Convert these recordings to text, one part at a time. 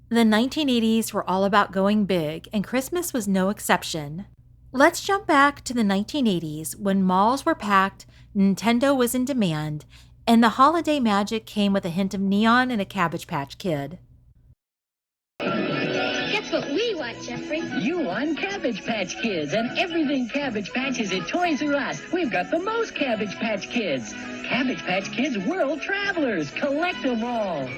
The 1980s were all about going big, and Christmas was no exception. Let's jump back to the 1980s when malls were packed, Nintendo was in demand, and the holiday magic came with a hint of neon and a Cabbage Patch Kid. Guess what we want, Jeffrey? You want Cabbage Patch Kids and everything Cabbage Patch is at Toys R Us. We've got the most Cabbage Patch Kids. Cabbage Patch Kids World Travelers. Collect them all.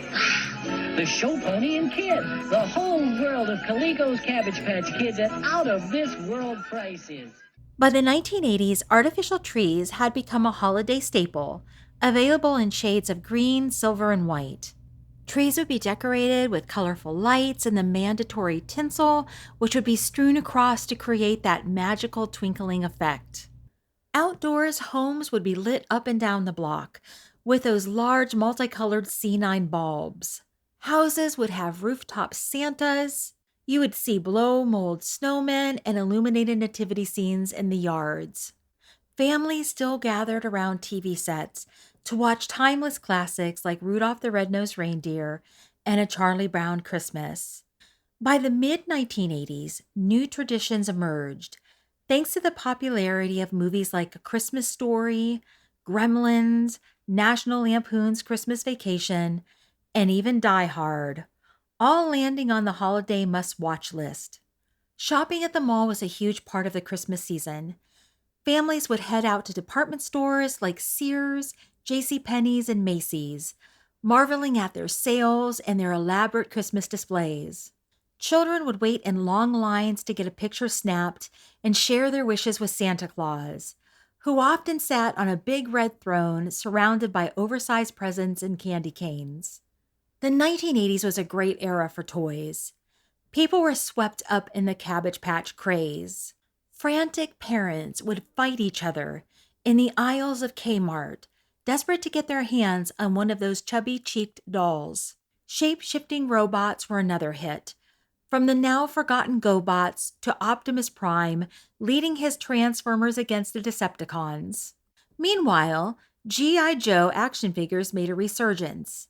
The Show Pony and Kid. The whole world of Coleco's Cabbage Patch Kids at out-of-this-world prices. By the 1980s, artificial trees had become a holiday staple, available in shades of green, silver, and white. Trees would be decorated with colorful lights and the mandatory tinsel, which would be strewn across to create that magical twinkling effect. Outdoors, homes would be lit up and down the block with those large multicolored C9 bulbs. Houses would have rooftop Santas. You would see blow mold snowmen and illuminated nativity scenes in the yards. Families still gathered around TV sets to watch timeless classics like Rudolph the Red-Nosed Reindeer and A Charlie Brown Christmas. By the mid-1980s, new traditions emerged, thanks to the popularity of movies like A Christmas Story, Gremlins, National Lampoon's Christmas Vacation, and even Die Hard, all landing on the holiday must-watch list. Shopping at the mall was a huge part of the Christmas season. Families would head out to department stores like Sears, JCPenney's, and Macy's, marveling at their sales and their elaborate Christmas displays. Children would wait in long lines to get a picture snapped and share their wishes with Santa Claus, who often sat on a big red throne surrounded by oversized presents and candy canes. The 1980s was a great era for toys. People were swept up in the Cabbage Patch craze. Frantic parents would fight each other in the aisles of Kmart, desperate to get their hands on one of those chubby-cheeked dolls. Shape-shifting robots were another hit, from the now-forgotten GoBots to Optimus Prime leading his Transformers against the Decepticons. Meanwhile, G.I. Joe action figures made a resurgence,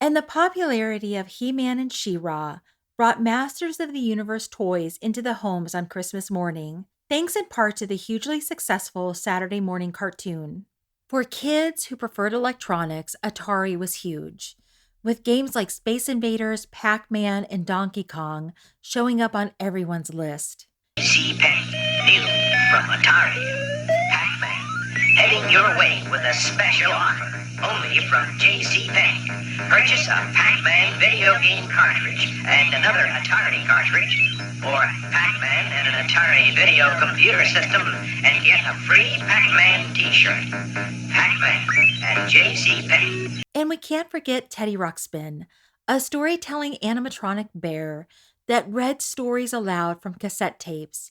and the popularity of He-Man and She-Ra brought Masters of the Universe toys into the homes on Christmas morning, thanks in part to the hugely successful Saturday morning cartoon. For kids who preferred electronics, Atari was huge, with games like Space Invaders, Pac-Man, and Donkey Kong showing up on everyone's list. JCPenney, new from Atari. Pac-Man, heading your way with a special offer, only from JCPenney. Purchase a Pac-Man video game cartridge and another Atari cartridge, or Pac-Man and an Atari video computer system, and get a free Pac-Man t-shirt. Pac-Man at JCPenney. And we can't forget Teddy Ruxpin, a storytelling animatronic bear that read stories aloud from cassette tapes,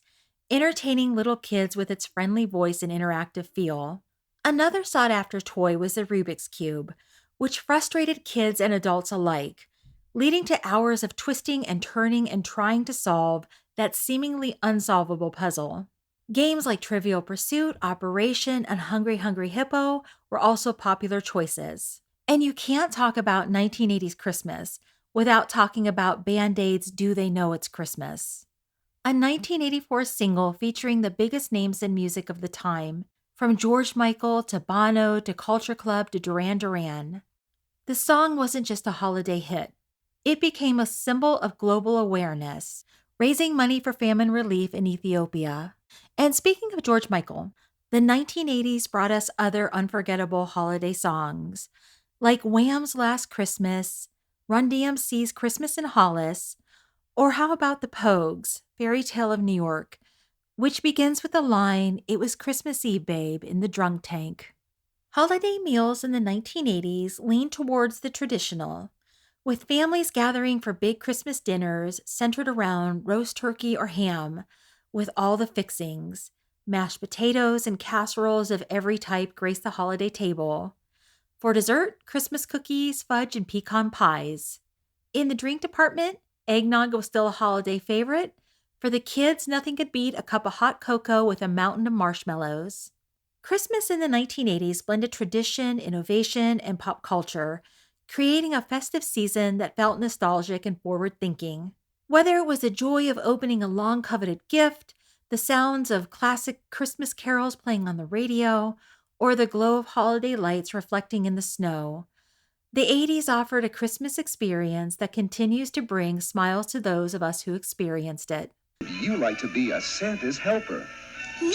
entertaining little kids with its friendly voice and interactive feel. Another sought-after toy was the Rubik's Cube, which frustrated kids and adults alike, leading to hours of twisting and turning and trying to solve that seemingly unsolvable puzzle. Games like Trivial Pursuit, Operation, and Hungry Hungry Hippo were also popular choices. And you can't talk about 1980s Christmas without talking about Band-Aid's Do They Know It's Christmas? A 1984 single featuring the biggest names in music of the time, from George Michael to Bono to Culture Club to Duran Duran. The song wasn't just a holiday hit. It became a symbol of global awareness, raising money for famine relief in Ethiopia. And speaking of George Michael, the 1980s brought us other unforgettable holiday songs, like Wham's Last Christmas, Run DMC's Christmas in Hollis, or how about the Pogues' Fairy Tale of New York, which begins with the line, "It was Christmas Eve, babe," in the drunk tank. Holiday meals in the 1980s leaned towards the traditional, with families gathering for big Christmas dinners centered around roast turkey or ham, with all the fixings. Mashed potatoes and casseroles of every type grace the holiday table. For dessert, Christmas cookies, fudge, and pecan pies. In the drink department, eggnog was still a holiday favorite. For the kids, nothing could beat a cup of hot cocoa with a mountain of marshmallows. Christmas in the 1980s blended tradition, innovation, and pop culture, creating a festive season that felt nostalgic and forward thinking. Whether it was the joy of opening a long coveted gift, the sounds of classic Christmas carols playing on the radio, or the glow of holiday lights reflecting in the snow, the 80s offered a Christmas experience that continues to bring smiles to those of us who experienced it. You like to be a Santa's helper. Me?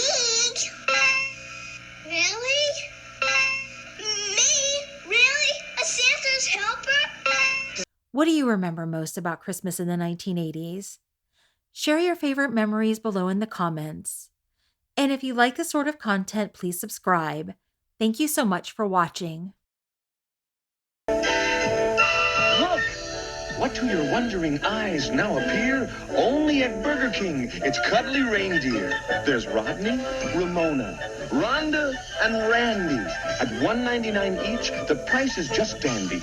Really? Me? Really? A Santa's helper? What do you remember most about Christmas in the 1980s? Share your favorite memories below in the comments. And if you like this sort of content, please subscribe. Thank you so much for watching. Look! What to your wondering eyes now appear only at Burger King. It's cuddly reindeer. There's Rodney, Ramona, Rhonda, and Randy. At $1.99 each, the price is just dandy.